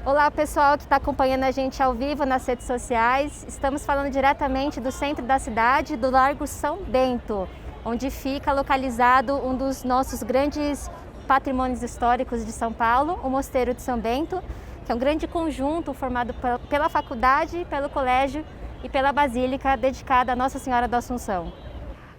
Olá pessoal que está acompanhando a gente ao vivo nas redes sociais. Estamos falando diretamente do centro da cidade, do Largo São Bento, onde fica localizado um dos nossos grandes patrimônios históricos de São Paulo, o Mosteiro de São Bento, que é um grande conjunto formado pela faculdade, pelo colégio e pela basílica dedicada a Nossa Senhora da Assunção.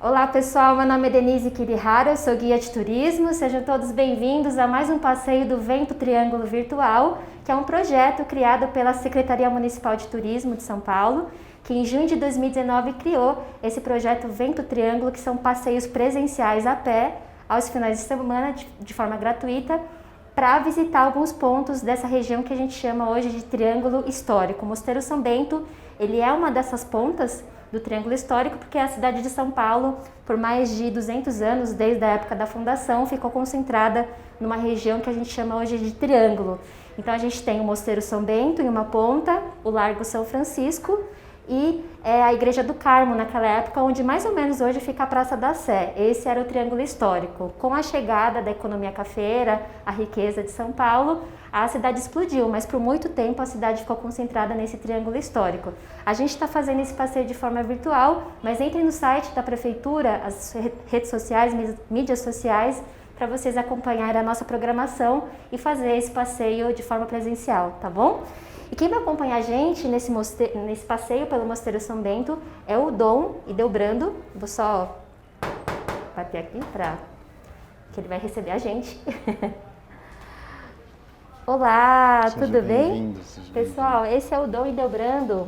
Olá pessoal, meu nome é Denise Kirihara, eu sou guia de turismo. Sejam todos bem-vindos a mais um passeio do Vento Triângulo Virtual, que é um projeto criado pela Secretaria Municipal de Turismo de São Paulo, que em junho de 2019 criou esse projeto Vento Triângulo, que são passeios presenciais a pé, aos finais de semana, de forma gratuita, para visitar alguns pontos dessa região que a gente chama hoje de Triângulo Histórico. O Mosteiro São Bento, ele é uma dessas pontas do Triângulo Histórico, porque a cidade de São Paulo, por mais de 200 anos, desde a época da fundação, ficou concentrada numa região que a gente chama hoje de Triângulo. Então a gente tem o Mosteiro São Bento em uma ponta, o Largo São Francisco e a Igreja do Carmo, naquela época, onde mais ou menos hoje fica a Praça da Sé. Esse era o Triângulo Histórico. Com a chegada da economia cafeeira, a riqueza de São Paulo, a cidade explodiu, mas por muito tempo a cidade ficou concentrada nesse Triângulo Histórico. A gente está fazendo esse passeio de forma virtual, mas entre no site da Prefeitura, as redes sociais, mídias sociais, para vocês acompanharem a nossa programação e fazer esse passeio de forma presencial, tá bom? E quem vai acompanhar a gente nesse passeio pelo Mosteiro São Bento é o Dom Hildebrando. Vou só bater aqui para que ele vai receber a gente. Olá, tudo bem? Pessoal, esse é o Dom Hildebrando.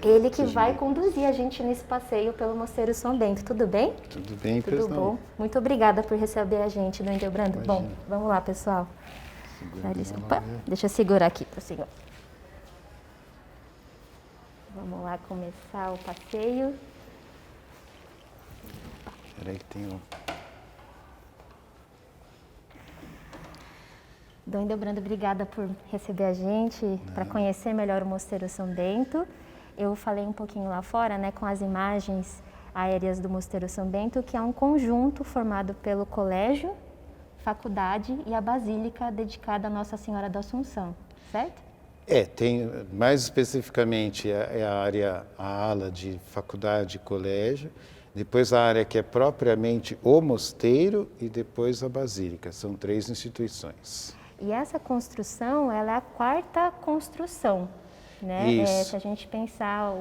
Ele que vai conduzir a gente nesse passeio pelo Mosteiro São Bento. Tudo bem? Tudo bem, Tudo bom? Muito obrigada por receber a gente, Dom Hildebrando. Bom, vamos lá, pessoal. Opa, deixa eu segurar aqui para o senhor. Vamos lá começar o passeio. Espera aí que tem um... Dom Hildebrando, obrigada por receber a gente, para conhecer melhor o Mosteiro São Bento. Eu falei um pouquinho lá fora, né, com as imagens aéreas do Mosteiro São Bento, que é um conjunto formado pelo colégio, faculdade e a basílica dedicada a Nossa Senhora da Assunção, certo? Tem mais especificamente a ala de faculdade e colégio, depois a área que é propriamente o mosteiro e depois a basílica. São 3 instituições. E essa construção, ela é a 4ª construção, né? Isso. Se a gente pensar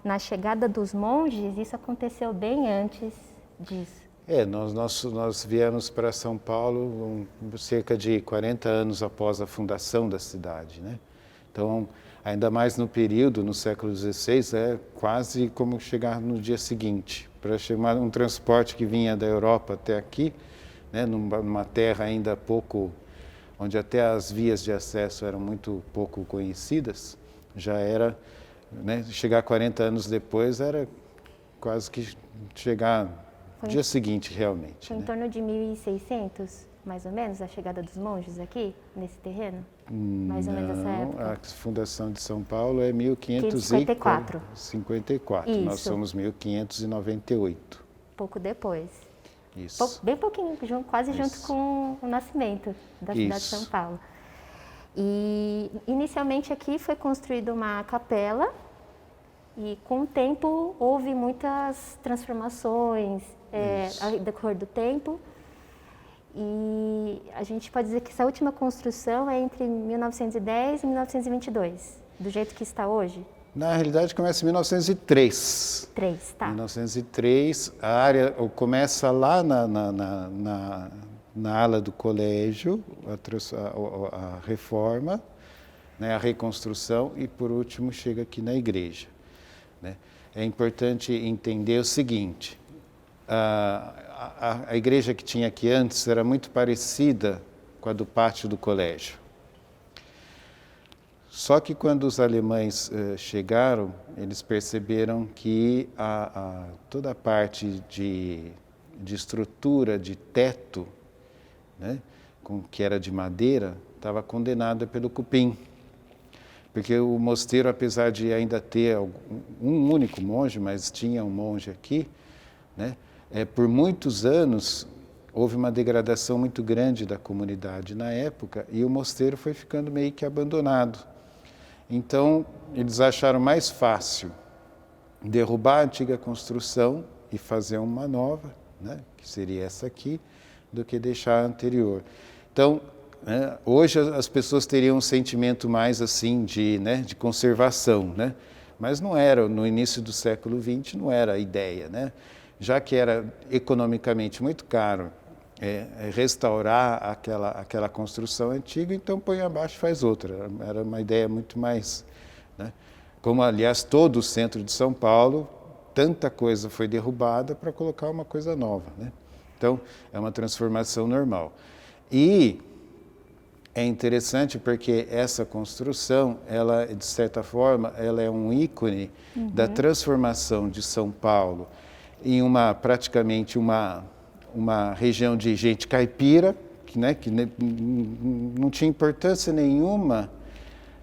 na chegada dos monges, isso aconteceu bem antes disso. Nós viemos para São Paulo cerca de 40 anos após a fundação da cidade, né? Então, ainda mais no período, no século XVI, é quase como chegar no dia seguinte. Para chamar um transporte que vinha da Europa até aqui, né, numa terra ainda pouco, onde até as vias de acesso eram muito pouco conhecidas, já era, né, chegar 40 anos depois era quase que chegar no dia seguinte realmente. Foi em torno de 1600, mais ou menos, a chegada dos monges aqui, nesse terreno? Mais ou menos essa época? A fundação de São Paulo é 1554. 54. Isso. Nós somos 1598. Pouco depois. Isso. Bem pouquinho, quase junto com o nascimento da cidade de São Paulo. E inicialmente aqui foi construída uma capela e com o tempo houve muitas transformações ao decorrer do tempo. E a gente pode dizer que essa última construção é entre 1910 e 1922, do jeito que está hoje? Na realidade começa em 1903. 3, tá. 1903, a área começa lá na ala do colégio, a reforma, né, a reconstrução e por último chega aqui na igreja, né? É importante entender o seguinte, a igreja que tinha aqui antes era muito parecida com a do pátio do colégio. Só que quando os alemães chegaram, eles perceberam que toda a parte de estrutura, de teto, né, que era de madeira, estava condenada pelo cupim. Porque o mosteiro, apesar de ainda ter um único monge, mas tinha um monge aqui, né, por muitos anos houve uma degradação muito grande da comunidade na época e o mosteiro foi ficando meio que abandonado. Então, eles acharam mais fácil derrubar a antiga construção e fazer uma nova, né, que seria essa aqui, do que deixar a anterior. Então, né, hoje as pessoas teriam um sentimento mais assim de conservação, né? Mas não era, no início do século XX não era a ideia, né? Já que era economicamente muito caro restaurar aquela construção antiga, então põe abaixo e faz outra. Era uma ideia muito mais, né? Como, aliás, todo o centro de São Paulo, tanta coisa foi derrubada para colocar uma coisa nova, né? Então, é uma transformação normal. E é interessante porque essa construção, ela, de certa forma, ela é um ícone da transformação de São Paulo em praticamente uma região de gente caipira, que não tinha importância nenhuma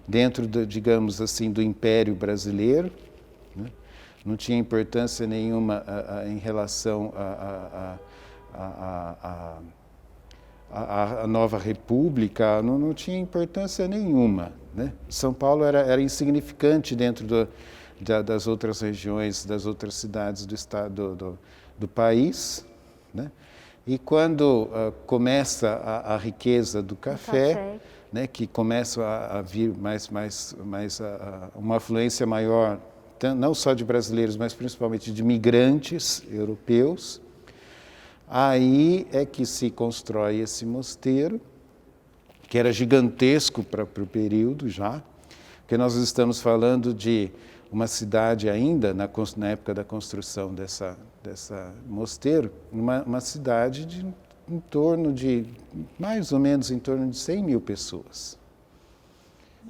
dentro, digamos assim, do Império Brasileiro, né? Não tinha importância nenhuma em relação a nova república, não tinha importância nenhuma, né? São Paulo era insignificante dentro das outras regiões, das outras cidades do estado do país, né? E quando começa a riqueza do café, né, que começa a vir mais uma afluência maior, não só de brasileiros, mas principalmente de migrantes europeus, aí é que se constrói esse mosteiro, que era gigantesco para o período já, porque nós estamos falando de uma cidade ainda, na época da construção dessa mosteiro, uma cidade de mais ou menos em torno de 100 mil pessoas.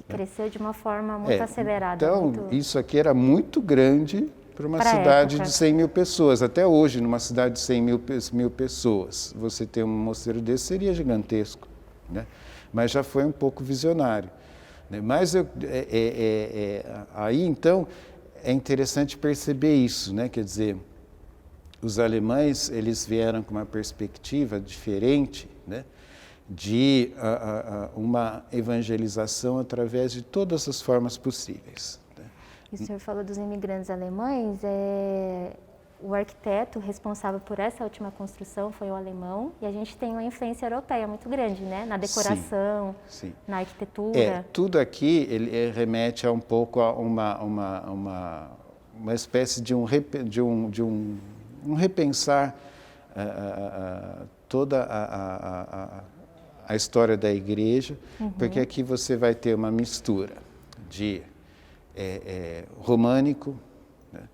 Cresceu de uma forma muito acelerada. Então, isso aqui era muito grande para uma cidade de 100 mil pessoas. Até hoje, numa cidade de 100 mil pessoas, você ter um mosteiro desse seria gigantesco, né? Mas já foi um pouco visionário, né? Mas aí, então, é interessante perceber isso, né? Quer dizer, os alemães, eles vieram com uma perspectiva diferente, né, de uma evangelização através de todas as formas possíveis, né? E o senhor falou dos imigrantes alemães, o arquiteto responsável por essa última construção foi o alemão, e a gente tem uma influência europeia muito grande, né, na decoração, sim, na arquitetura. Tudo aqui ele remete a um pouco a uma espécie de um repensar toda a história da igreja, porque aqui você vai ter uma mistura de românico, né?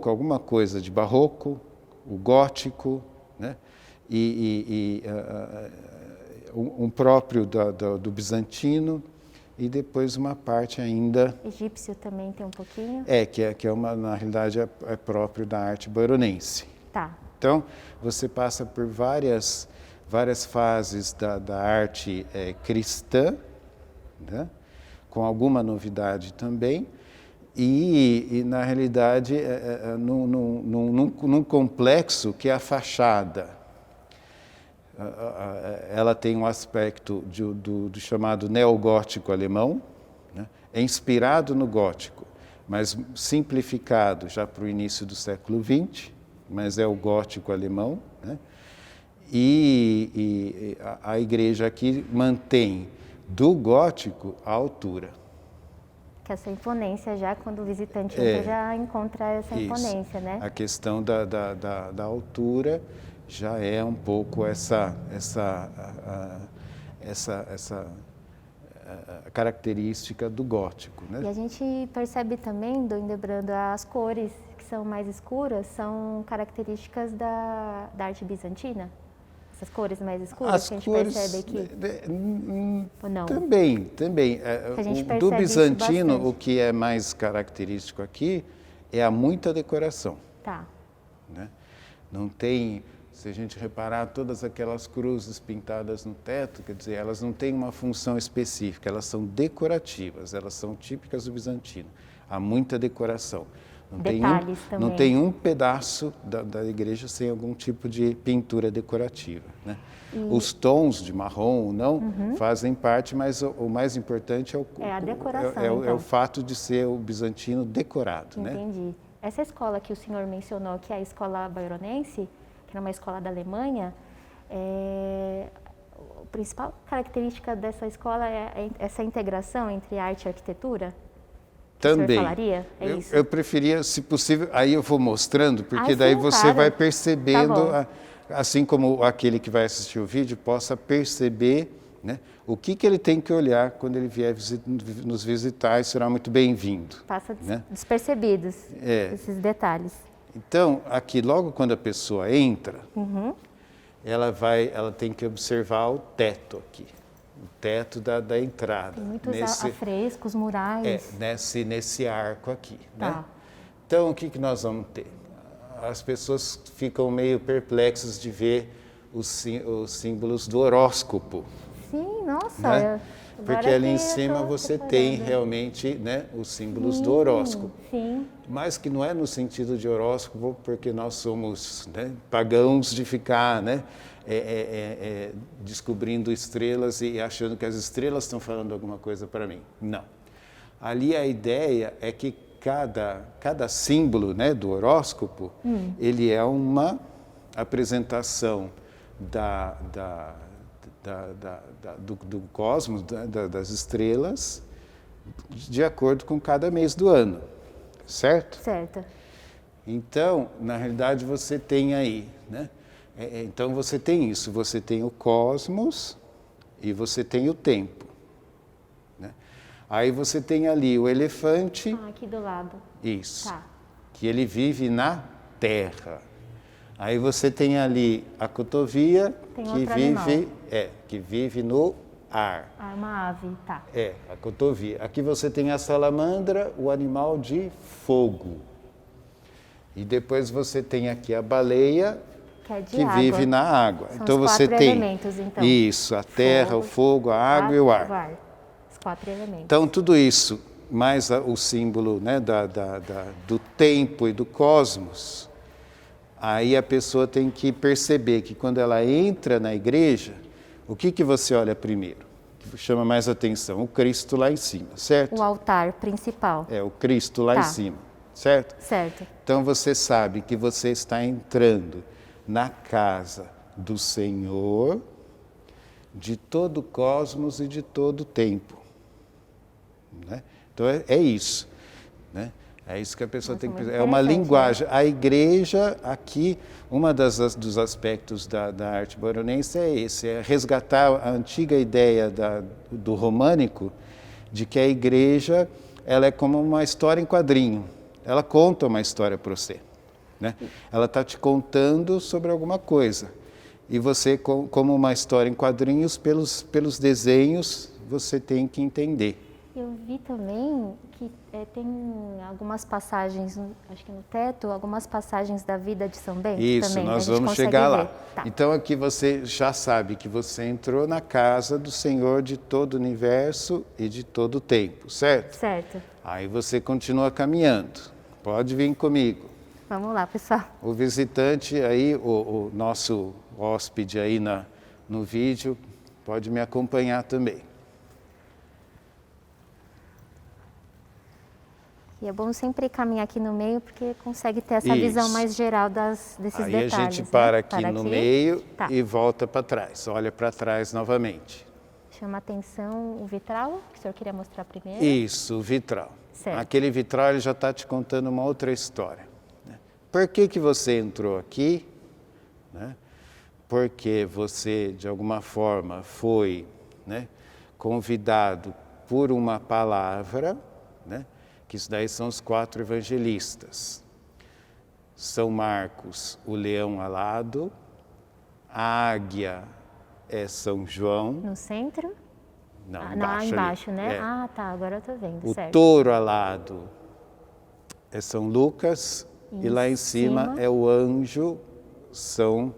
Alguma coisa de barroco, o gótico, né? E um próprio do bizantino, e depois uma parte ainda... Egípcio também tem um pouquinho? Que na realidade é próprio da arte baronense. Tá. Então, você passa por várias fases da arte cristã, né? Com alguma novidade também, e na realidade, num complexo que é a fachada. Ela tem um aspecto do chamado neogótico alemão, né? É inspirado no gótico, mas simplificado já para o início do século XX, mas é o gótico alemão, né? E a igreja aqui mantém do gótico a altura. Que essa imponência já, quando o visitante entra, já encontra essa imponência, né? A questão da altura já é um pouco essa característica do gótico, né? E a gente percebe também, Dom Hildebrando, as cores que são mais escuras são características da arte bizantina? Essas cores mais escuras que a gente percebe aqui? Ou não? Também. Do bizantino, o que que é mais característico aqui é a muita decoração. Tá. Né? Não tem, se a gente reparar, todas aquelas cruzes pintadas no teto, quer dizer, elas não têm uma função específica, elas são decorativas, elas são típicas do bizantino. Há muita decoração. Detalhes também. Não tem um pedaço da igreja sem algum tipo de pintura decorativa, né? Os tons de marrom ou não fazem parte, mas o mais importante é a decoração, é então. o fato de ser o bizantino decorado, né? Entendi. Essa escola que o senhor mencionou, que é a escola Bayronense, que é uma escola da Alemanha, a principal característica dessa escola é essa integração entre arte e arquitetura? Também. O senhor falaria? Isso? Eu preferia, se possível, aí eu vou mostrando, porque sim, daí você claro. vai percebendo, Tá assim como aquele que vai assistir o vídeo possa perceber, né, o que ele tem que olhar quando ele vier nos visitar, e será muito bem-vindo. Passa né? despercebidos esses detalhes. Então, aqui, logo quando a pessoa entra, ela tem que observar o teto aqui. O teto da entrada. Tem muitos afrescos, murais. Nesse arco aqui. Tá. Né? Então, o que nós vamos ter? As pessoas ficam meio perplexas de ver os símbolos do horóscopo. Sim, nossa. Né? Porque ali em cima você tem realmente, né, os símbolos do horóscopo. Sim. Mas que não é no sentido de horóscopo, porque nós somos, né, pagãos de ficar, né, descobrindo estrelas e achando que as estrelas estão falando alguma coisa para mim. Não. Ali a ideia é que cada símbolo, né, do horóscopo, ele é uma apresentação do cosmos, das estrelas, de acordo com cada mês do ano, certo? Certo. Então, na realidade, você tem aí, né? Então, você tem isso, você tem o cosmos e você tem o tempo. Né? Aí você tem ali o elefante. Aqui do lado. Isso. Tá. Que ele vive na terra. Aí você tem ali a cotovia, que vive no ar. Ah, uma ave, tá. A cotovia. Aqui você tem a salamandra, o animal de fogo. E depois você tem aqui a baleia, que vive na água. São então os você quatro tem elementos, então. Isso, a terra, o fogo, a água e o ar. Os 4 elementos. Então tudo isso, mais o símbolo, né, do tempo e do cosmos, aí a pessoa tem que perceber que quando ela entra na igreja, o que você olha primeiro? Que chama mais atenção? O Cristo lá em cima, certo? O altar principal. O Cristo lá em cima, certo? Certo. Então você sabe que você está entrando na casa do Senhor, de todo o cosmos e de todo o tempo. Né? Então é isso. Né? É isso que a pessoa tem que pensar. É uma linguagem. Né? A igreja, aqui, dos aspectos da arte bayronense é esse, é resgatar a antiga ideia do românico, de que a igreja ela é como uma história em quadrinho. Ela conta uma história para você. Né? Ela está te contando sobre alguma coisa. E você, como uma história em quadrinhos, pelos desenhos, você tem que entender. Eu vi também que tem algumas passagens, acho que no teto, algumas passagens da vida de São Bento. Isso, também, nós vamos chegar lá. Tá. Então aqui você já sabe que você entrou na casa do Senhor de todo o universo e de todo o tempo, certo? Certo. Aí você continua caminhando. Pode vir comigo. Vamos lá, pessoal. O visitante aí, o nosso hóspede aí no vídeo, pode me acompanhar também. E é bom sempre caminhar aqui no meio, porque consegue ter essa visão mais geral desses detalhes. Aí a gente para aqui no meio e volta para trás, olha para trás novamente. Chama atenção o vitral, que o senhor queria mostrar primeiro. Isso, o vitral. Certo. Aquele vitral ele já está te contando uma outra história. Né? Por que você entrou aqui? Né? Porque você, de alguma forma, foi, né, convidado por uma palavra, né? Que isso daí são os 4 evangelistas. São Marcos, o leão alado, a águia é São João. No centro? Não, embaixo, ali. né? Ah, tá, agora eu tô vendo, certo. O touro alado é São Lucas e lá em cima é o anjo São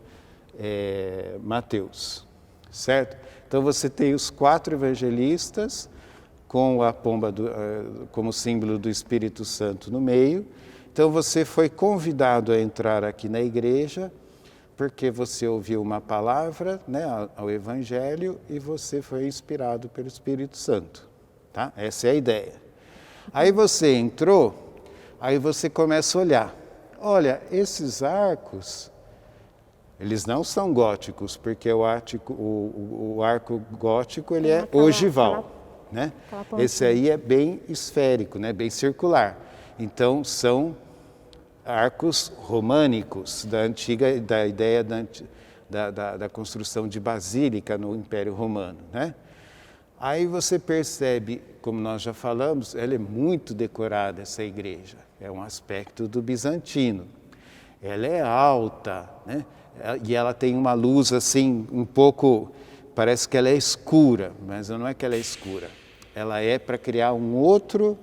Mateus, certo? Então você tem os 4 evangelistas com a pomba como símbolo do Espírito Santo no meio, Então você foi convidado a entrar aqui na igreja porque você ouviu uma palavra, né, ao Evangelho, e você foi inspirado pelo Espírito Santo. Tá? Essa é a ideia. Aí você entrou, aí você começa a olhar. Olha, esses arcos, eles não são góticos, porque o arco gótico ele é ogival. Né? Esse aí é bem esférico, né? Bem circular. Então são arcos românicos da ideia da construção de basílica no Império Romano, né? Aí você percebe, como nós já falamos, ela é muito decorada, essa igreja. É um aspecto do bizantino. Ela é alta, né? E ela tem uma luz assim, um pouco, parece que ela é escura, mas não é que ela é escura. Ela é para criar um outro,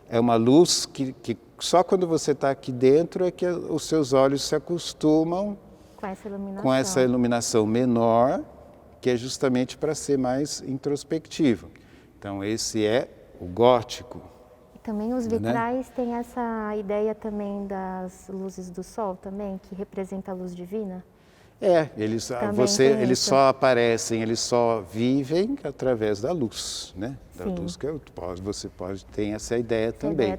é uma luz que só quando você está aqui dentro é que os seus olhos se acostumam com essa iluminação menor, que é justamente para ser mais introspectivo. Então esse é o gótico. E também os vitrais, né? Têm essa ideia também das luzes do sol também, que representa a luz divina? Eles só aparecem, eles só vivem através da luz, né? Da luz que você pode ter essa ideia também.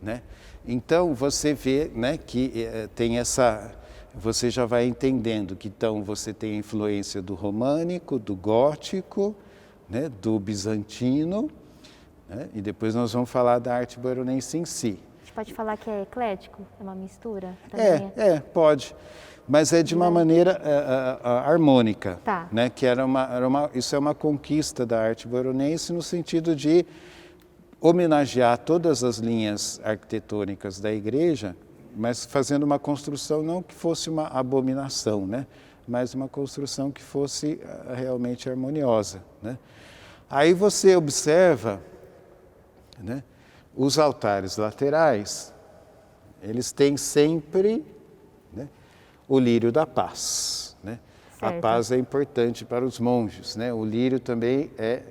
Né? Então você vê, né, que tem essa, você já vai entendendo que então você tem a influência do românico, do gótico, né, do bizantino, né? E depois nós vamos falar da arte baronense em si. A gente pode falar que é eclético, é uma mistura? Pode. Mas é de uma maneira harmônica, né? Que isso é uma conquista da arte baronense no sentido de homenagear todas as linhas arquitetônicas da igreja, mas fazendo uma construção não que fosse uma abominação, né? Mas uma construção que fosse realmente harmoniosa, né? Aí você observa, né, os altares laterais, eles têm sempre, né, o lírio da paz, né? A paz é importante para os monges, né? O lírio também é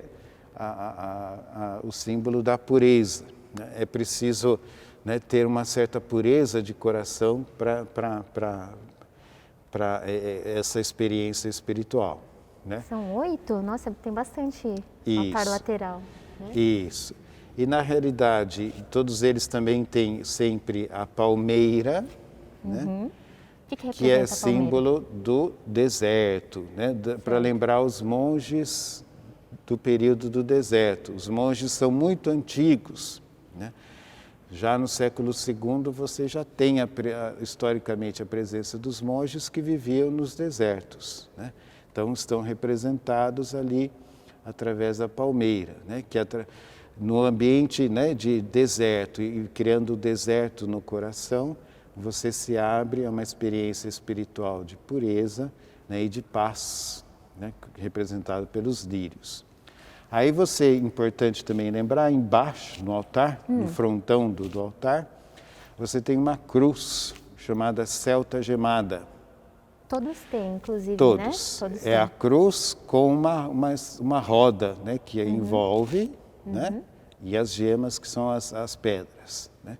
o símbolo da pureza, né? É preciso, né, ter uma certa pureza de coração para essa experiência espiritual, né? São 8? Nossa, tem bastante altar lateral, né? Isso. E na realidade, todos eles também têm sempre a palmeira, né? Que é símbolo do deserto, né? Para lembrar os monges do período do deserto. Os monges são muito antigos, né? Já no século II você já tem historicamente a presença dos monges que viviam nos desertos, né? Então estão representados ali através da palmeira, né? Que no ambiente, né, de deserto e criando o deserto no coração, você se abre a uma experiência espiritual de pureza, né, e de paz, né, representado pelos lírios. Aí é importante também lembrar, embaixo no altar, no frontão do altar, você tem uma cruz chamada celta gemada. Todos têm, inclusive, todos, né? Todos a cruz com uma roda, né, que a envolve, né, e as gemas que são as pedras, né?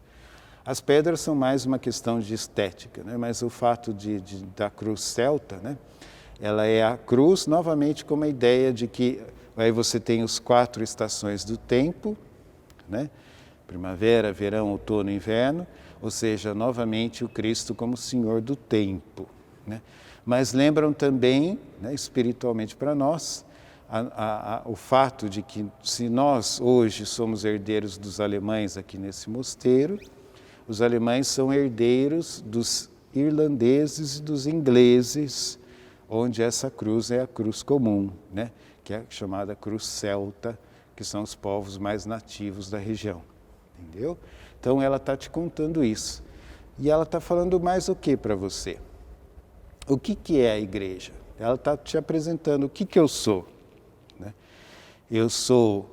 As pedras são mais uma questão de estética, né? Mas o fato da cruz celta, né, ela é a cruz novamente com a ideia de que aí você tem as 4 estações do tempo, né? Primavera, verão, outono e inverno, ou seja, novamente o Cristo como Senhor do tempo, né? Mas lembram também, né, espiritualmente para nós, o fato de que se nós hoje somos herdeiros dos alemães aqui nesse mosteiro, os alemães são herdeiros dos irlandeses e dos ingleses, onde essa cruz é a cruz comum, né? Que é chamada cruz celta, que são os povos mais nativos da região, entendeu? Então ela está te contando isso. E ela está falando mais o que para você? O que é a igreja? Ela está te apresentando o que eu sou, né? Eu sou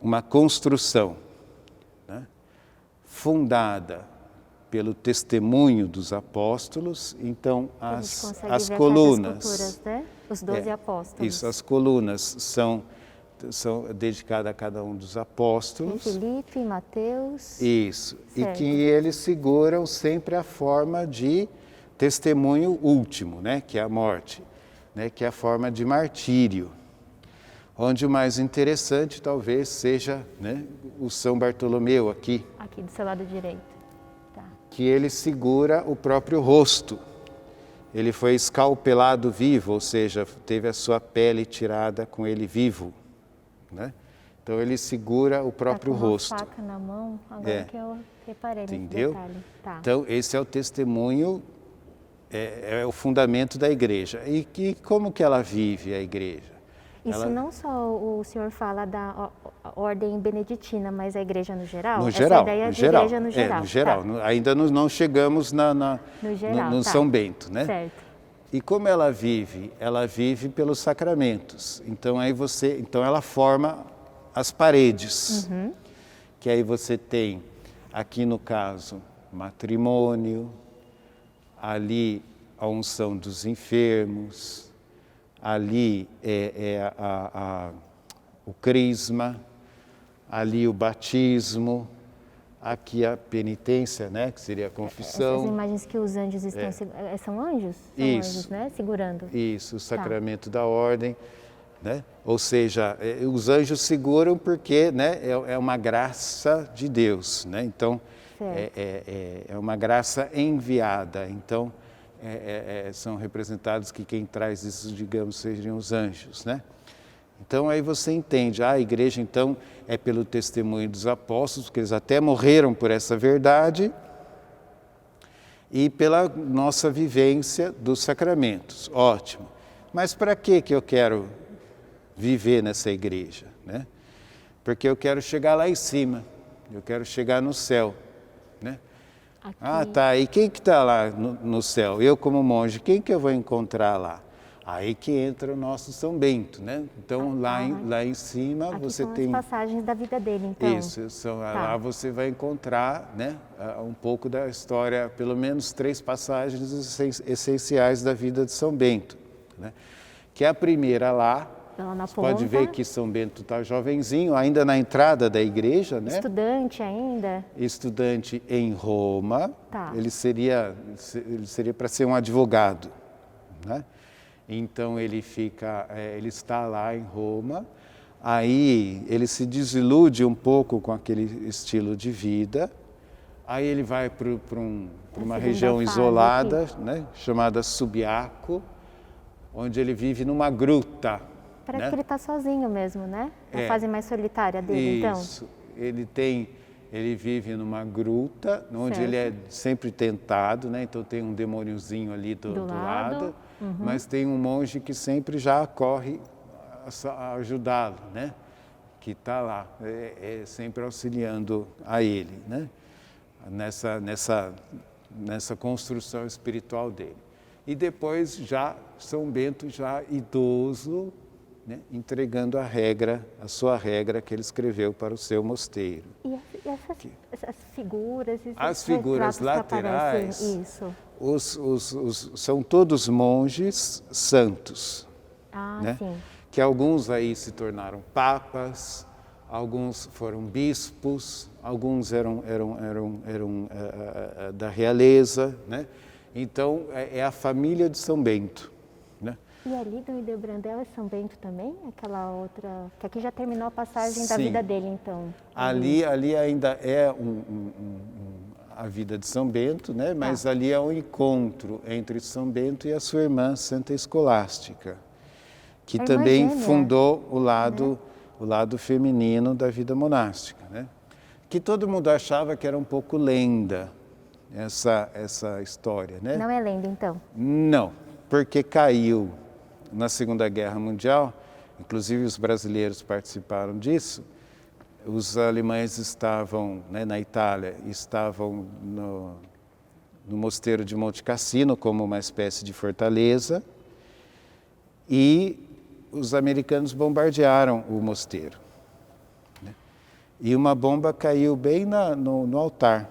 uma construção, né, fundada pelo testemunho dos apóstolos. Então as colunas, né? Os 12 apóstolos. Isso, as colunas são são dedicadas a cada um dos apóstolos. Filipe, Mateus. Isso. Certo. E que eles seguram sempre a forma de testemunho último, né? Que é a morte, né? Que é a forma de martírio. Onde o mais interessante talvez seja, né, o São Bartolomeu aqui. Aqui do seu lado direito. Tá. Que ele segura o próprio rosto. Ele foi escalpelado vivo, ou seja, teve a sua pele tirada com ele vivo, né? Então ele segura o próprio tá com uma rosto. Faca na mão, agora que eu reparei nesse Entendeu? detalhe. Tá. Então esse é o testemunho, é o fundamento da igreja. E como que ela vive, a igreja? Isso não só o senhor fala da ordem beneditina, mas a igreja no geral? No Essa geral, ideia no de geral. igreja no geral. No geral. Tá. Ainda não chegamos No geral, no tá. São Bento, né? Certo. E como ela vive? Ela vive pelos sacramentos. Então ela forma as paredes. Uhum. Que aí você tem, aqui no caso, matrimônio, ali a unção dos enfermos, ali o crisma, ali o batismo, aqui a penitência, né, que seria a confissão. Essas imagens que os anjos estão... São anjos? São Isso. anjos, né? Segurando. Isso, o sacramento da ordem, né? Ou seja, os anjos seguram porque, né, é uma graça de Deus, né? Então, é uma graça enviada. Então, são representados que quem traz isso, digamos, seriam os anjos, né? Então aí você entende, a igreja então é pelo testemunho dos apóstolos, porque eles até morreram por essa verdade, e pela nossa vivência dos sacramentos. Ótimo. Mas para que eu quero viver nessa igreja, né? Porque eu quero chegar lá em cima, eu quero chegar no céu, né? Aqui. Ah, tá. E quem que está lá no céu? Eu como monge, quem que eu vou encontrar lá? Aí que entra o nosso São Bento, né? Então lá em cima aqui você são tem... as passagens da vida dele, então. Isso, lá você vai encontrar, né, um pouco da história, pelo menos 3 passagens essenciais da vida de São Bento, né? Que é a primeira lá, você pode ver que São Bento está jovenzinho, ainda na entrada da igreja, né? Estudante ainda? Estudante em Roma, Tá. ele seria para ser um advogado, né? Então ele está lá em Roma, aí ele se desilude um pouco com aquele estilo de vida, aí ele vai para uma região isolada, né, chamada Subiaco, onde ele vive numa gruta. Parece, né? que ele está sozinho mesmo, né? É a fase mais solitária dele, então. Isso. Ele vive numa gruta, onde Certo. ele é sempre tentado, né? Então tem um demôniozinho ali do lado, mas tem um monge que sempre já corre a ajudá-lo, né? Que está lá, sempre auxiliando a ele, né? Nessa construção espiritual dele. E depois já São Bento, já idoso, né, entregando a sua regra que ele escreveu para o seu mosteiro. E essas figuras? As figuras laterais, isso. são todos monges santos. Ah, né? sim. Que alguns aí se tornaram papas, alguns foram bispos, alguns eram da realeza, né? Então é a família de São Bento, né? E ali do Ildebrandão é São Bento também? Aquela outra... Que aqui já terminou a passagem da Sim. vida dele, então. Ali ainda é a vida de São Bento, né? Mas ali é um encontro entre São Bento e a sua irmã Santa Escolástica, que também fundou o lado feminino da vida monástica, né? Que todo mundo achava que era um pouco lenda, essa história, né? Não é lenda, então? Não, porque caiu na Segunda Guerra Mundial, inclusive os brasileiros participaram disso. Os alemães estavam, né, na Itália, estavam no mosteiro de Monte Cassino como uma espécie de fortaleza, e os americanos bombardearam o mosteiro, né? E uma bomba caiu bem no altar.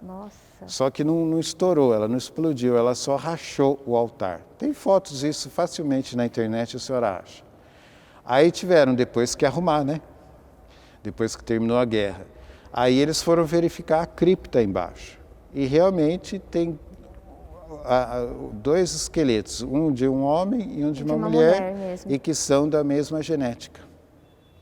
Nossa. Só que não estourou, ela não explodiu, ela só rachou o altar. Tem fotos disso facilmente na internet, o senhor acha. Aí tiveram depois que arrumar, né? Depois que terminou a guerra. Aí eles foram verificar a cripta embaixo. E realmente tem dois esqueletos, um de um homem e um de uma mulher mesmo. e que são da mesma genética.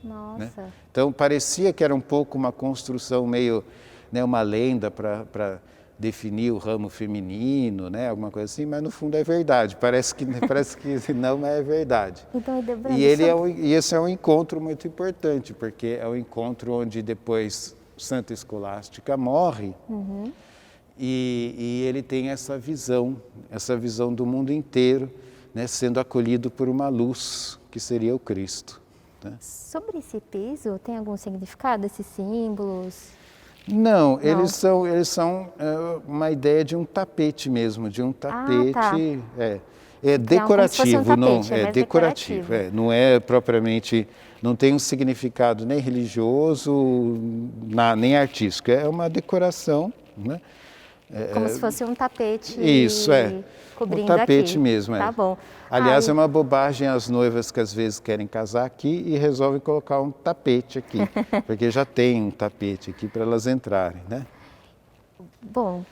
Nossa. Né? Então parecia que era um pouco uma construção meio, né, uma lenda para definir o ramo feminino, né, alguma coisa assim, mas no fundo é verdade. Parece que não é verdade. Então, E esse é um encontro muito importante, porque é um encontro onde depois Santa Escolástica morre. Uhum. E ele tem essa visão do mundo inteiro, né, sendo acolhido por uma luz, que seria o Cristo. Né? Sobre esse piso, tem algum significado, esses símbolos? Não, eles são uma ideia de um tapete mesmo, de um tapete... tá. É decorativo, como se fosse um tapete, é decorativo. Não é propriamente, não tem um significado nem religioso, nem artístico, é uma decoração, né? Como se fosse um tapete. Isso, cobrindo um tapete aqui. mesmo. Tá bom. Aliás, é uma bobagem as noivas que às vezes querem casar aqui e resolvem colocar um tapete aqui, porque já tem um tapete aqui para elas entrarem, né? Bom,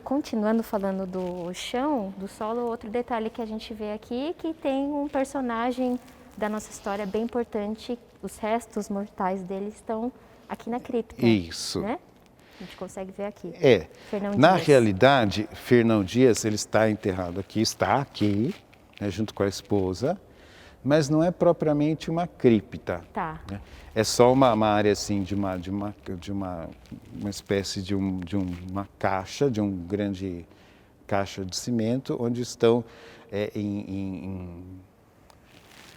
continuando falando do chão, do solo, outro detalhe que a gente vê aqui que tem um personagem da nossa história bem importante, os restos mortais dele estão aqui na cripta. Isso. Né? A gente consegue ver aqui. Na realidade, Fernão Dias, ele está enterrado aqui, né, junto com a esposa, mas não é propriamente uma cripta. Tá. Né? É só uma área assim de uma espécie de uma caixa, de um grande caixa de cimento, onde estão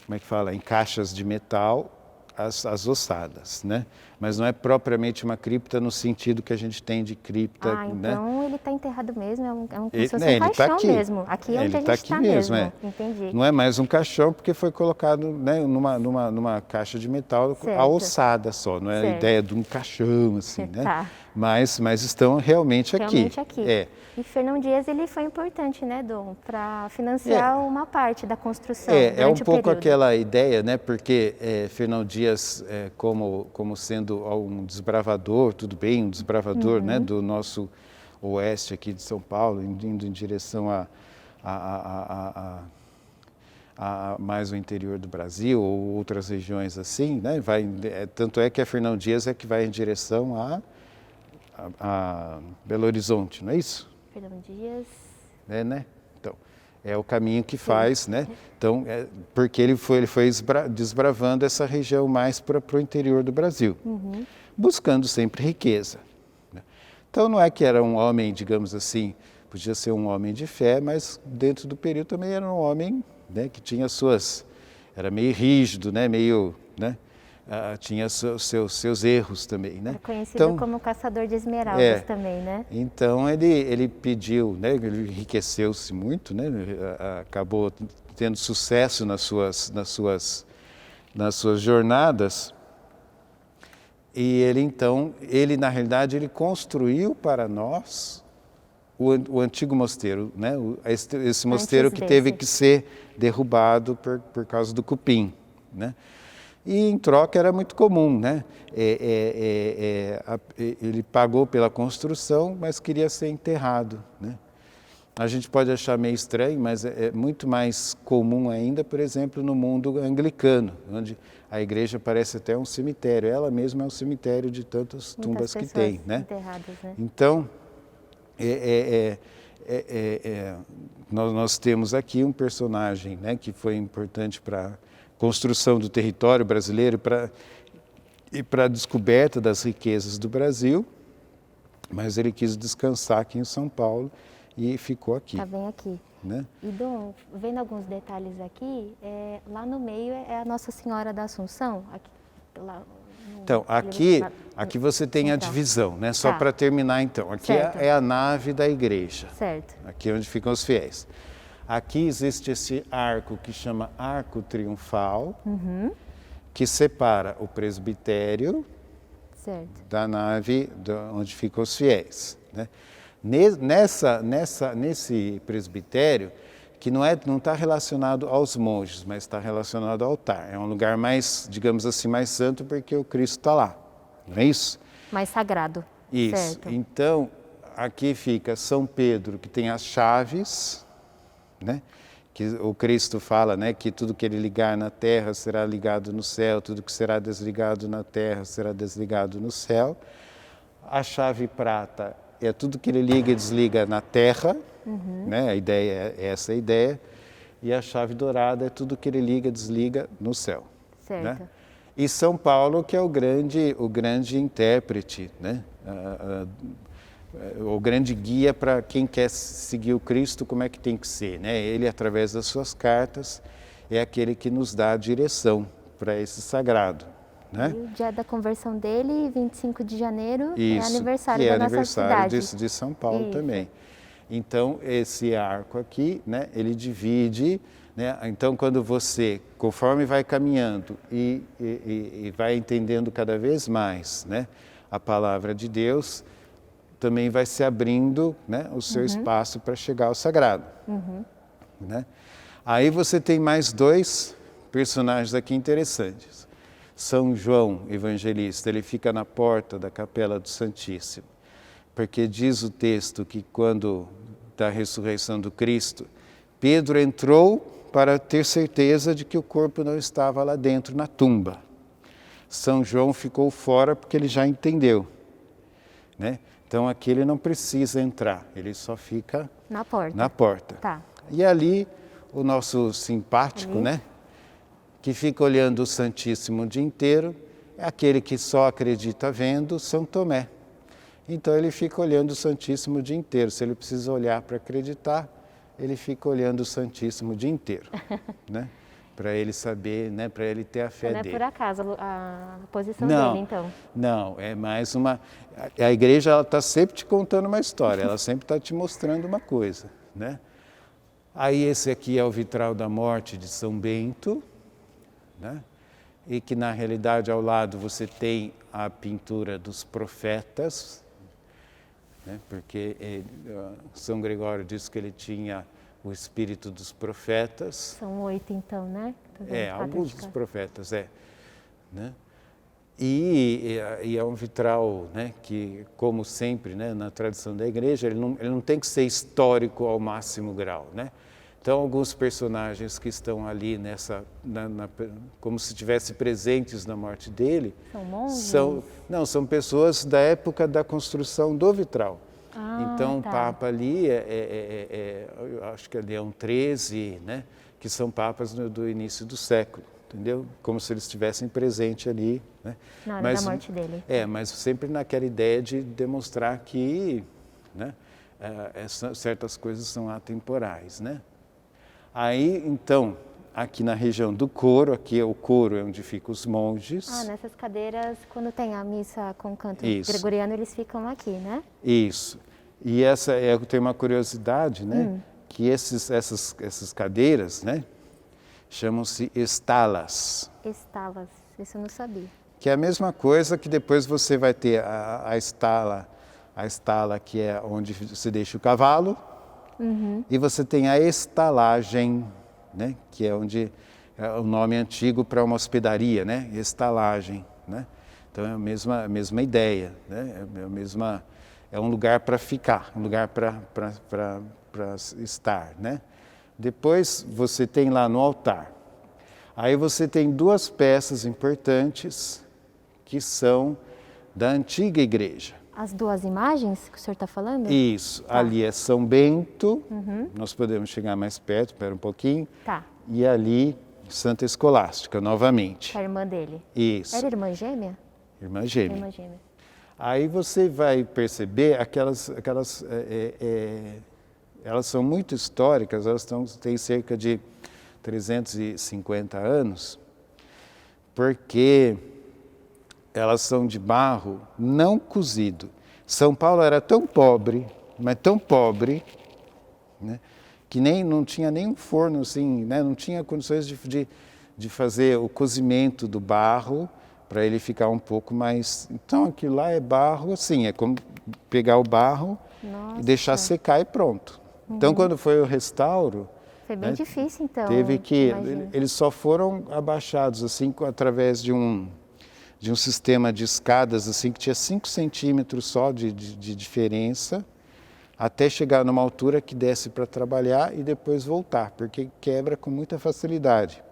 como é que fala? Em caixas de metal as ossadas, né? Mas não é propriamente uma cripta no sentido que a gente tem de cripta. Então né? ele está enterrado mesmo, é um Ele caixão aqui. mesmo. Aqui é onde a gente está mesmo. Entendi. Não é mais um caixão porque foi colocado, né, numa caixa de metal, a ossada só, não é a ideia de um caixão assim, né? Tá. Mas estão realmente aqui. E Fernão Dias, ele foi importante, né, Dom, para financiar uma parte da construção É um pouco período. aquela ideia, né, porque Fernão Dias, como sendo um desbravador, tudo bem, um desbravador, né, do nosso oeste aqui de São Paulo, indo em direção a mais o interior do Brasil ou outras regiões assim, né, tanto é que a Fernão Dias é que vai em direção a Belo Horizonte, não é isso? Fernão Dias. Né? Então, é o caminho que faz, né? Então, porque ele foi desbravando essa região mais para o interior do Brasil, buscando sempre riqueza. Né? Então, não é que era um homem, digamos assim, podia ser um homem de fé, mas dentro do período também era um homem, né, que tinha era meio rígido, né, meio, né, tinha seus erros também, né? É conhecido como caçador de esmeraldas também, né? Então ele pediu, né? Ele enriqueceu-se muito, né? Acabou tendo sucesso nas suas jornadas. E ele na realidade ele construiu para nós o antigo mosteiro, né? Esse mosteiro que teve que ser derrubado por causa do cupim, né? E em troca era muito comum, né? Ele pagou pela construção, mas queria ser enterrado, né? A gente pode achar meio estranho, mas é muito mais comum ainda, por exemplo, no mundo anglicano, onde a igreja parece até um cemitério. Ela mesma é um cemitério de tantas tumbas que tem, né? Enterradas, né? Então, nós temos aqui um personagem, né, que foi importante para construção do território brasileiro e para a descoberta das riquezas do Brasil, mas ele quis descansar aqui em São Paulo e ficou aqui. Está bem aqui. Né? E, Dom, vendo alguns detalhes aqui, lá no meio é a Nossa Senhora da Assunção. Então, aqui você tem a divisão, né? Só para terminar então. Aqui é a nave da igreja. Certo. Aqui é onde ficam os fiéis. Aqui existe esse arco que chama Arco Triunfal, que separa o presbitério da nave onde ficam os fiéis. Né? Nesse presbitério que não está relacionado aos monges, mas está relacionado ao altar. É um lugar mais, digamos assim, mais santo porque o Cristo está lá, não é isso? Mais sagrado. Isso. Certo. Então, aqui fica São Pedro, que tem as chaves, né? Que o Cristo fala, né, que tudo que ele ligar na terra será ligado no céu, tudo que será desligado na terra será desligado no céu. A chave prata é tudo que ele liga e desliga na terra, né? A ideia é essa a ideia. E a chave dourada é tudo que ele liga e desliga no céu. Certo. Né? E São Paulo, que é o grande intérprete, né? O grande guia para quem quer seguir o Cristo, como é que tem que ser, né? Ele, através das suas cartas, é aquele que nos dá a direção para esse sagrado, né? E o dia da conversão dele, 25 de janeiro, Isso, é aniversário que é da nossa aniversário cidade. de São Paulo Isso. também. Então, esse arco aqui, né, ele divide, né? Então, quando você, conforme vai caminhando e vai entendendo cada vez mais, né, a palavra de Deus, também vai se abrindo, né, o seu espaço para chegar ao sagrado. Né? Aí você tem mais dois personagens aqui interessantes. São João Evangelista, ele fica na porta da Capela do Santíssimo, porque diz o texto que quando da ressurreição do Cristo, Pedro entrou para ter certeza de que o corpo não estava lá dentro na tumba. São João ficou fora porque ele já entendeu, né? Então aqui ele não precisa entrar, ele só fica Na porta. na porta. Tá. E ali o nosso simpático, né, que fica olhando o Santíssimo o dia inteiro, é aquele que só acredita vendo, São Tomé. Então ele fica olhando o Santíssimo o dia inteiro. Se ele precisa olhar para acreditar, ele fica olhando o Santíssimo o dia inteiro, né? Para ele saber, né, para ele ter a fé Não é dele. por acaso a posição Não, dele, então. não, é mais uma... A igreja está sempre te contando uma história, ela sempre está te mostrando uma coisa, né? Aí esse aqui é o vitral da morte de São Bento, né? E que na realidade ao lado você tem a pintura dos profetas, né? Porque São Gregório diz que ele tinha o espírito dos profetas. São 8, então, né? Alguns dos profetas, né? E é um vitral, né, que, como sempre, né, na tradição da igreja, ele não tem que ser histórico ao máximo grau, né? Então, alguns personagens que estão ali como se estivessem presentes na morte dele, São monges? São pessoas da época da construção do vitral. Então, o tá. Papa ali eu acho que é Leão XIII, né, que são papas do início do século, entendeu? Como se eles estivessem presentes ali, né? Na hora da morte dele. Mas sempre naquela ideia de demonstrar que, né, certas coisas são atemporais, né? Aí, então, aqui na região do coro, aqui o coro é onde ficam os monges. Nessas cadeiras, quando tem a missa com canto Isso. gregoriano, eles ficam aqui, né? Isso. E eu tenho uma curiosidade, né? Que essas cadeiras, né? Chamam-se estalas. Estalas, isso eu não sabia. Que é a mesma coisa que depois você vai ter a estala que é onde você deixa o cavalo, e você tem a estalagem, né? Que é onde é o nome antigo para uma hospedaria, né? Estalagem, né? Então é a mesma ideia, né? É um lugar para ficar, um lugar para estar, né? Depois você tem lá no altar. Aí você tem duas peças importantes que são da antiga igreja. As duas imagens que o senhor está falando? Isso. Tá. Ali é São Bento, nós podemos chegar mais perto, espera um pouquinho. Tá. E ali Santa Escolástica, novamente. Que é a irmã dele. Isso. Era irmã gêmea? Irmã gêmea. Irmã gêmea. Aí você vai perceber elas são muito históricas, têm cerca de 350 anos, porque elas são de barro não cozido. São Paulo era tão pobre, mas tão pobre, né, que não tinha nem um forno, assim, né, não tinha condições de fazer o cozimento do barro para ele ficar um pouco mais... Então aquilo lá é barro, assim, é como pegar o barro e deixar secar e pronto. Então quando foi o restauro, Foi bem difícil, então. Teve que, imagino. eles só foram abaixados assim através de um sistema de escadas assim que tinha 5 centímetros só de diferença, até chegar numa altura que desce para trabalhar e depois voltar, porque quebra com muita facilidade.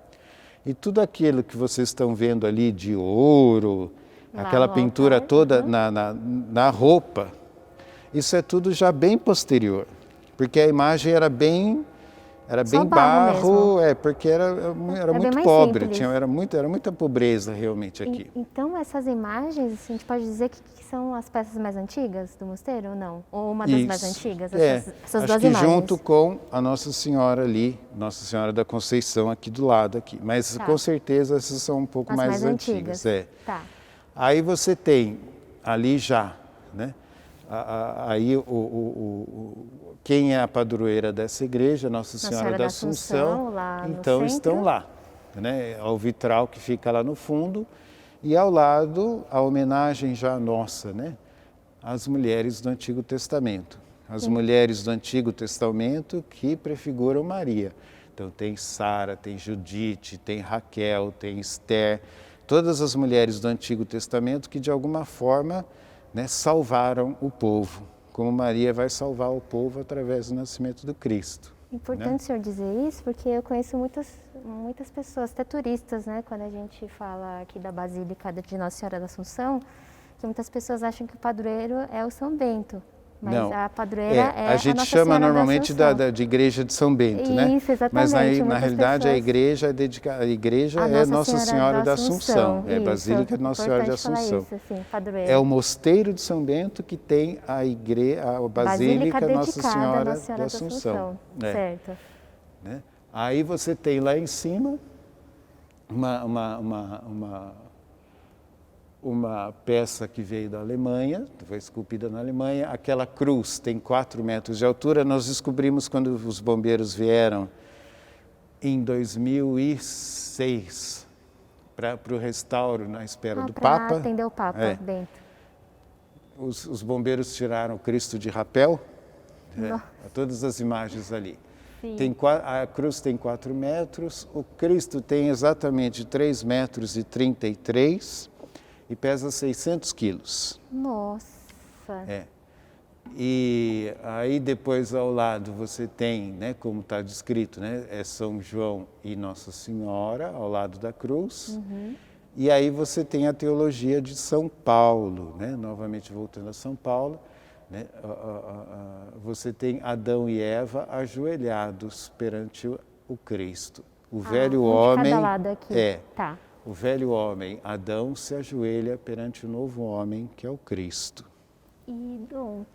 E tudo aquilo que vocês estão vendo ali de ouro, aquela pintura altar, toda na roupa, isso é tudo já bem posterior, porque a imagem era bem barro, porque era muito pobre, era muita pobreza realmente aqui. Então essas imagens, assim, a gente pode dizer que são as peças mais antigas do mosteiro ou não? Ou uma das mais antigas, essas duas imagens? Acho que junto com a Nossa Senhora ali, Nossa Senhora da Conceição aqui do lado aqui, mas com certeza essas são um pouco mais antigas. Tá. Aí você tem ali já, né? Aí quem é a padroeira dessa igreja, Nossa Senhora da Assunção, lá no então centro. estão lá, né? O vitral que fica lá no fundo e ao lado a homenagem já nossa, né? Às mulheres do Antigo Testamento, as mulheres do Antigo Testamento que prefiguram Maria. Então tem Sara, tem Judite, tem Raquel, tem Esther, todas as mulheres do Antigo Testamento que de alguma forma, né, salvaram o povo, como Maria vai salvar o povo através do nascimento do Cristo. Importante o senhor dizer isso, porque eu conheço muitas pessoas, até turistas, né, quando a gente fala aqui da Basílica de Nossa Senhora da Assunção, que muitas pessoas acham que o padroeiro é o São Bento. Mas não, a padroeira é a Nossa Senhora da Assunção. A gente chama normalmente de Igreja de São Bento, né? Isso, exatamente. Mas na realidade a igreja é dedicada, é Nossa Senhora da Assunção, é Basílica de Nossa Senhora da Assunção. Isso, assim, é o mosteiro de São Bento que tem a Basílica Nossa Senhora da Assunção. Certo. Né? Aí você tem lá em cima uma peça que veio da Alemanha, foi esculpida na Alemanha. Aquela cruz tem 4 metros de altura. Nós descobrimos quando os bombeiros vieram em 2006 para o restauro na espera do Papa. Para atender o Papa, Bento. Os bombeiros tiraram o Cristo de rapel, todas as imagens ali. A cruz tem 4 metros, o Cristo tem exatamente 3,33 metros e pesa 600 quilos. Nossa! E aí depois ao lado você tem, né, como está descrito, né, é São João e Nossa Senhora ao lado da cruz. E aí você tem a teologia de São Paulo, né, novamente voltando a São Paulo, né, você tem Adão e Eva ajoelhados perante o Cristo. O velho homem de cada lado aqui. Tá. O velho homem, Adão, se ajoelha perante o novo homem, que é o Cristo. E, Dom,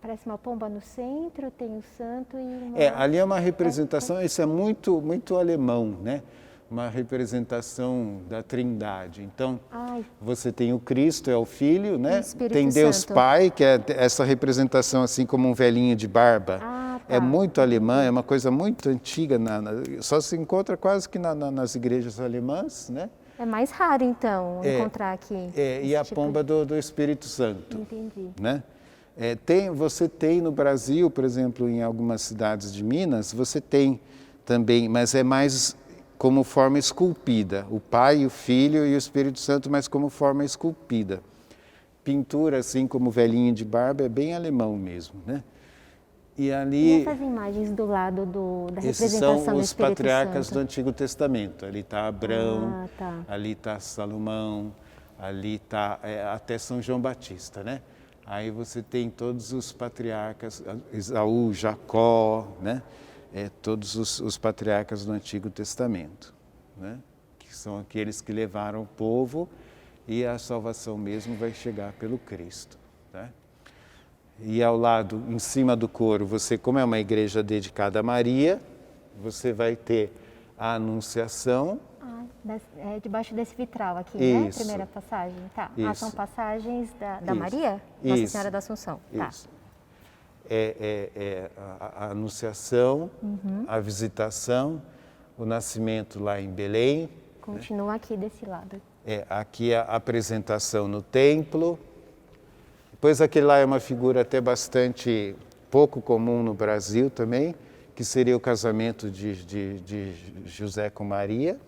parece uma pomba no centro, tem o santo e uma... ali é uma representação, isso é muito, muito alemão, né? Uma representação da Trindade. Então, você tem o Cristo, é o Filho, né? Tem Deus Santo. Pai, que é essa representação assim como um velhinho de barba. É muito alemã, é uma coisa muito antiga, só se encontra quase que nas igrejas alemãs, né? É mais raro, então, encontrar aqui. E a pomba do Espírito Santo. Entendi. Né? Você tem no Brasil, por exemplo, em algumas cidades de Minas, você tem também, mas é mais como forma esculpida. O Pai, o Filho e o Espírito Santo, mas como forma esculpida. Pintura, assim como velhinho de barba, é bem alemão mesmo, né? E essas imagens do lado da representação esses são do Espírito os patriarcas Santo? do Antigo Testamento. Ali está Abrão, ali está Salomão, ali está até São João Batista, né? Aí você tem todos os patriarcas, Esaú, Jacó, né? Todos os patriarcas do Antigo Testamento, né? Que são aqueles que levaram o povo e a salvação mesmo vai chegar pelo Cristo, né? E ao lado, em cima do coro, como é uma igreja dedicada a Maria, você vai ter a Anunciação. Debaixo desse vitral aqui, né? Primeira passagem. Tá. São passagens da Maria? Nossa Senhora da Assunção. Isso. A Anunciação, a Visitação, o nascimento lá em Belém. Continua aqui desse lado. Aqui a apresentação no templo. Depois aquele lá é uma figura até bastante pouco comum no Brasil também, que seria o casamento de José com Maria,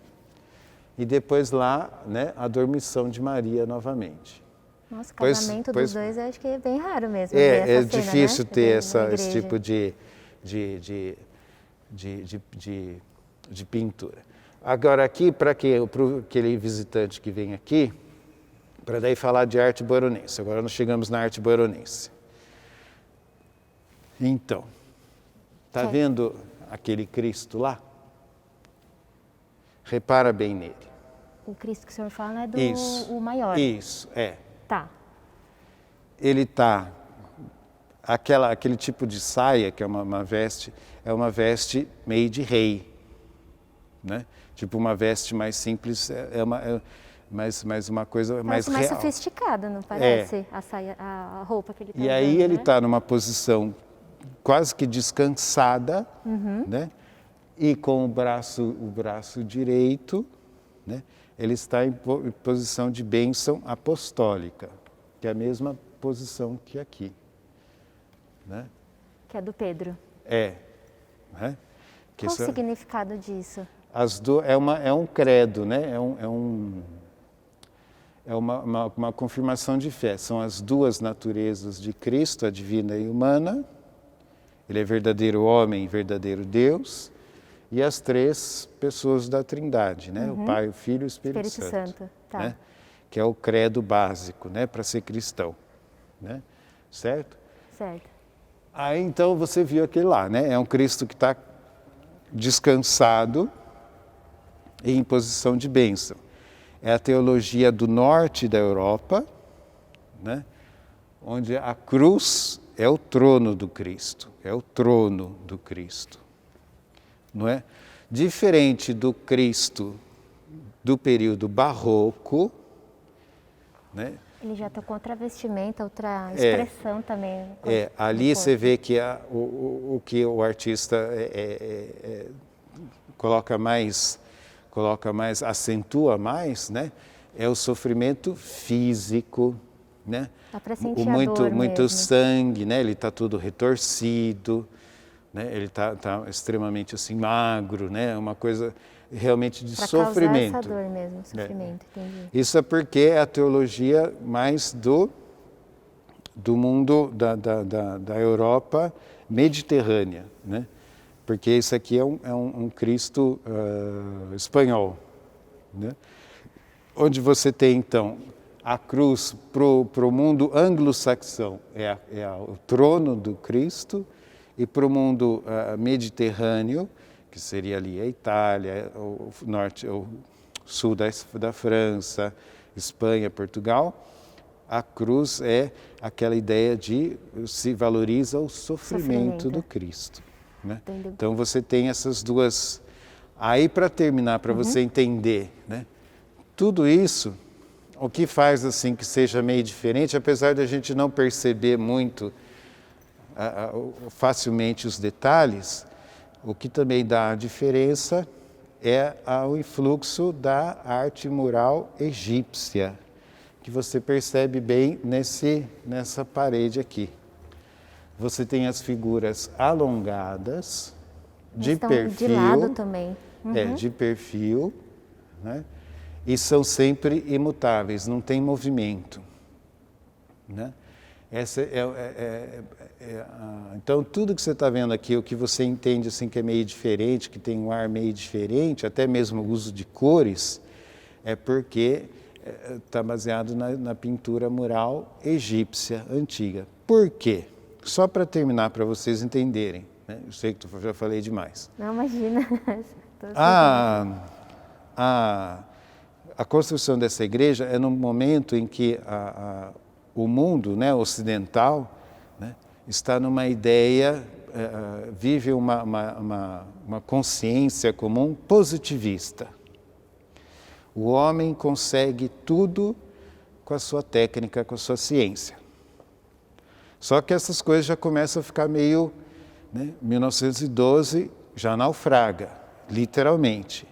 e depois lá, né, a dormição de Maria novamente. Nossa, o casamento dos dois eu acho que é bem raro mesmo. ver essa É cena, difícil né? ter Na esse igreja. tipo de pintura. Agora aqui, para aquele visitante que vem aqui, para daí falar de arte boronense. Agora nós chegamos na arte boronense. Então, está vendo aquele Cristo lá? Repara bem nele. O Cristo que o senhor fala é do Isso, o maior. Isso, é. Tá. Ele está, aquele tipo de saia, que é uma veste meio de rei, né? Tipo uma veste mais simples, mais uma coisa mais mais real. sofisticada, não parece? A saia, a roupa que ele está E aí usando, ele né? está numa posição quase que descansada, né? E com o braço direito, né? Ele está em posição de bênção apostólica, que é a mesma posição que aqui, né? Que é do Pedro. Né? Que Qual o significado disso? é um credo, né? É uma confirmação de fé. São as duas naturezas de Cristo, a divina e humana. Ele é verdadeiro homem e verdadeiro Deus. E as três pessoas da Trindade, né? O Pai, o Filho e o Espírito Santo. Tá. Né? Que é o credo básico, né? Para ser cristão, né? Certo? Certo. Aí então você viu aquele lá, né? É um Cristo que está descansado e em posição de bênção. É a teologia do norte da Europa, né? Onde a cruz é o trono do Cristo, é o trono do Cristo, não é? Diferente do Cristo do período barroco, né? Ele já está com outra vestimenta, outra expressão também. Ali você vê que o que o artista coloca mais, acentua mais, né? É o sofrimento físico, né? Dá para sentir a dor muito mesmo. sangue, né? Ele está todo retorcido, né? Ele tá extremamente assim magro, né? Uma coisa realmente de sofrimento. Para causar essa dor mesmo, sofrimento, entendi. Isso é porque é a teologia mais do mundo da Europa mediterrânea, né? Porque isso aqui é um Cristo espanhol, né? Onde você tem, então, a cruz para o mundo anglo-saxão é o trono do Cristo, e para o mundo mediterrâneo, que seria ali a Itália, o norte, o sul da França, Espanha, Portugal, a cruz é aquela ideia de se valoriza o sofrimento do Cristo, né? Então você tem essas duas. Aí para terminar, para você entender, né? Tudo isso, o que faz assim que seja meio diferente, apesar de a gente não perceber muito facilmente os detalhes, o que também dá a diferença é o influxo da arte mural egípcia, que você percebe bem nessa parede aqui. Você tem as figuras alongadas, de perfil. De lado também. De perfil, né? E são sempre imutáveis, não tem movimento, né? Então, tudo que você está vendo aqui, o que você entende assim, que é meio diferente, que tem um ar meio diferente, até mesmo o uso de cores, é porque está baseado na pintura mural egípcia antiga. Por quê? Só para terminar, para vocês entenderem, né? Eu sei que eu já falei demais. Não, imagina. A construção dessa igreja é num momento em que o mundo, né, ocidental, né, está numa ideia, vive uma consciência comum positivista. O homem consegue tudo com a sua técnica, com a sua ciência. Só que essas coisas já começam a ficar meio, né, 1912 já naufraga, literalmente.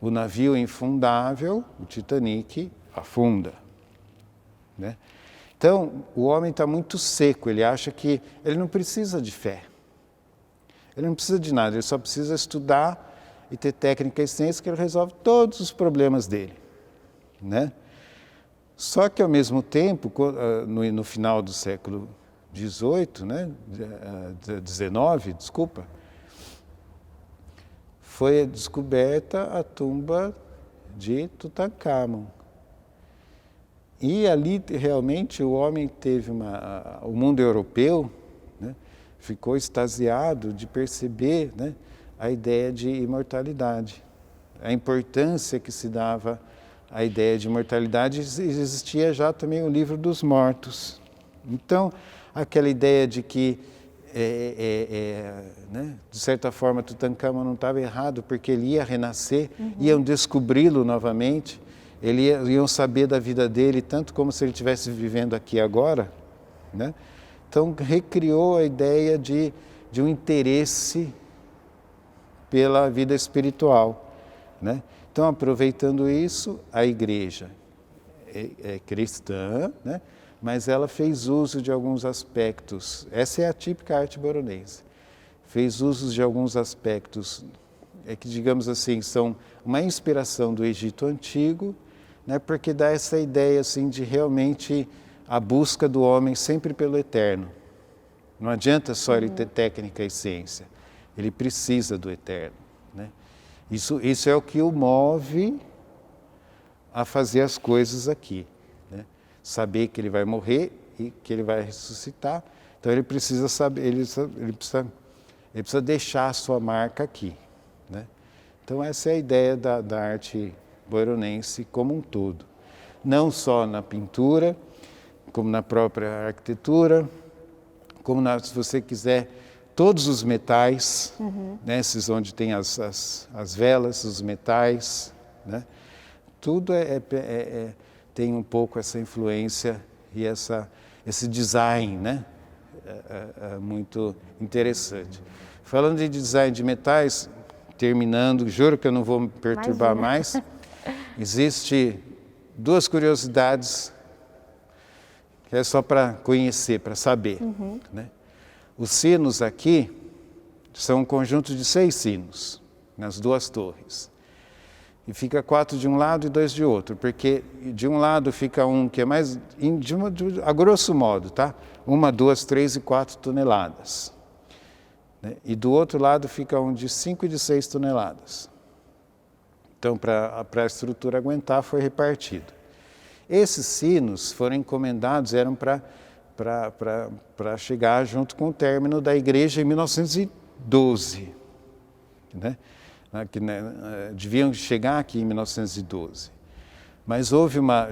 O navio infundável, o Titanic, afunda, né? Então, o homem está muito seco, ele acha que ele não precisa de fé. Ele não precisa de nada, ele só precisa estudar e ter técnica e ciência que ele resolve todos os problemas dele, né? Só que, ao mesmo tempo, no final do século XVIII, né, XIX, desculpa, foi descoberta a tumba de Tutancâmon. E ali, realmente, o homem teve o mundo europeu, né, ficou extasiado de perceber, né, a ideia de imortalidade, a importância que se dava à ideia de imortalidade. Existia já também o livro dos mortos. Então, aquela ideia de que, né, de certa forma, Tutancâmon não estava errado, porque ele ia renascer, iam descobri-lo novamente, iam saber da vida dele, tanto como se ele estivesse vivendo aqui agora, né? Então, recriou a ideia de um interesse pela vida espiritual, né? Então, aproveitando isso, a igreja é cristã, né? Mas ela fez uso de alguns aspectos. Essa é a típica arte boronense. Fez uso de alguns aspectos que, digamos assim, são uma inspiração do Egito Antigo, né? Porque dá essa ideia assim, de realmente a busca do homem sempre pelo eterno. Não adianta só ele ter técnica e ciência. Ele precisa do eterno, né? Isso é o que o move a fazer as coisas aqui, né? Saber que ele vai morrer e que ele vai ressuscitar. Então ele precisa saber, ele precisa deixar a sua marca aqui, né? Então essa é a ideia da arte boronense como um todo. Não só na pintura, como na própria arquitetura, como se você quiser, todos os metais, né, esses onde tem as velas, os metais, né? Tudo tem um pouco essa influência e esse design, né? É muito interessante. Falando de design de metais, terminando, juro que eu não vou me perturbar mais, existe duas curiosidades que é só para conhecer, para saber, né? Os sinos aqui são um conjunto de 6 sinos, nas 2 torres. E fica 4 de um lado e 2 de outro, porque de um lado fica um que é mais, a grosso modo, tá? 1, 2, 3 e 4 toneladas. Né? E do outro lado fica um de 5 e de 6 toneladas. Então, para a estrutura aguentar, foi repartido. Esses sinos foram encomendados, eram para chegar junto com o término da igreja em 1912. Né? Deviam chegar aqui em 1912. Mas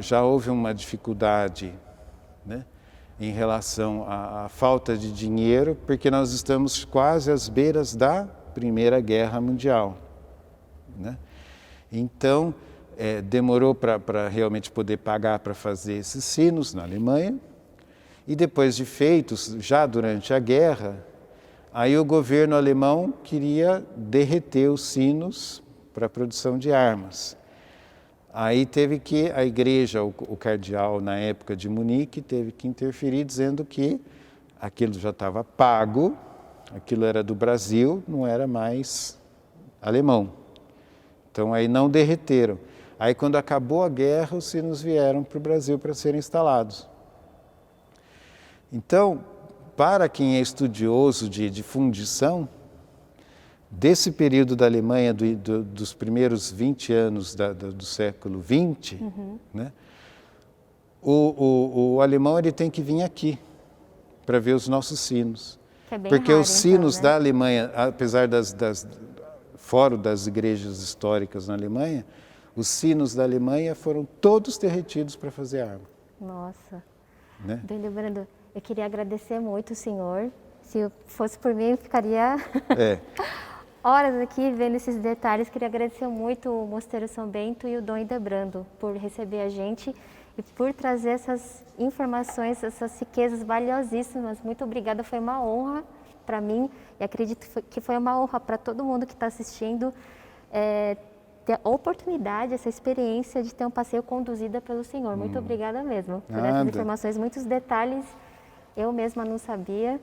já houve uma dificuldade, né, em relação à falta de dinheiro, porque nós estamos quase às beiras da Primeira Guerra Mundial. Né? Então, demorou para realmente poder pagar para fazer esses sinos na Alemanha. E depois de feitos, já durante a guerra, aí o governo alemão queria derreter os sinos para a produção de armas. Aí teve que a igreja, o cardeal na época de Munique, teve que interferir dizendo que aquilo já estava pago, aquilo era do Brasil, não era mais alemão. Então aí não derreteram. Aí quando acabou a guerra, os sinos vieram para o Brasil para serem instalados. Então, para quem é estudioso de fundição, desse período da Alemanha, dos primeiros 20 anos do século XX, né, o alemão ele tem que vir aqui para ver os nossos sinos. Que é bem porque raro, os sinos então, né? da Alemanha, apesar fora das igrejas históricas na Alemanha, os sinos da Alemanha foram todos derretidos para fazer arma. Nossa. Né? Dom Brando, eu queria agradecer muito o senhor. Se fosse por mim, eu ficaria horas aqui vendo esses detalhes. Queria agradecer muito o Mosteiro São Bento e o Dom Hildebrando por receber a gente e por trazer essas informações, essas riquezas valiosíssimas. Muito obrigada, foi uma honra para mim e acredito que foi uma honra para todo mundo que está assistindo ter a oportunidade, essa experiência de ter um passeio conduzida pelo senhor. Muito obrigada mesmo por essas informações, muitos detalhes eu mesma não sabia.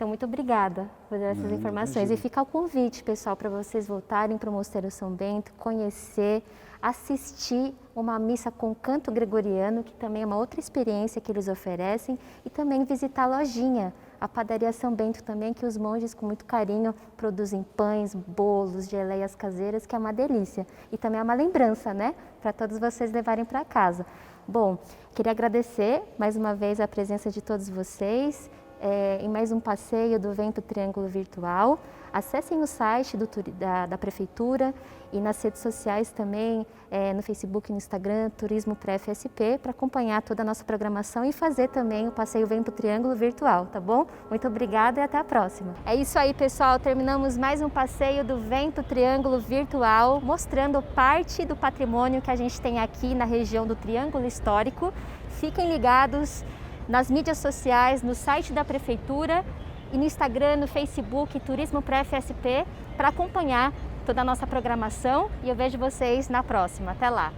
Então, muito obrigada por essas informações. Imagina. E fica o convite, pessoal, para vocês voltarem para o Mosteiro São Bento, conhecer, assistir uma missa com canto gregoriano, que também é uma outra experiência que eles oferecem, e também visitar a lojinha, a Padaria São Bento também, que os monges com muito carinho produzem pães, bolos, geleias caseiras, que é uma delícia. E também é uma lembrança, né, para todos vocês levarem para casa. Bom, queria agradecer mais uma vez a presença de todos vocês em mais um passeio do Vento Triângulo Virtual. Acessem o site da Prefeitura e nas redes sociais também, no Facebook e no Instagram, Turismo Pré-FSP, para acompanhar toda a nossa programação e fazer também o passeio Vento Triângulo Virtual, tá bom? Muito obrigada e até a próxima. É isso aí, pessoal, terminamos mais um passeio do Vento Triângulo Virtual, mostrando parte do patrimônio que a gente tem aqui na região do Triângulo Histórico. Fiquem ligados nas mídias sociais, no site da Prefeitura e no Instagram, no Facebook, Turismo Pré-FSP, para acompanhar toda a nossa programação, e eu vejo vocês na próxima. Até lá!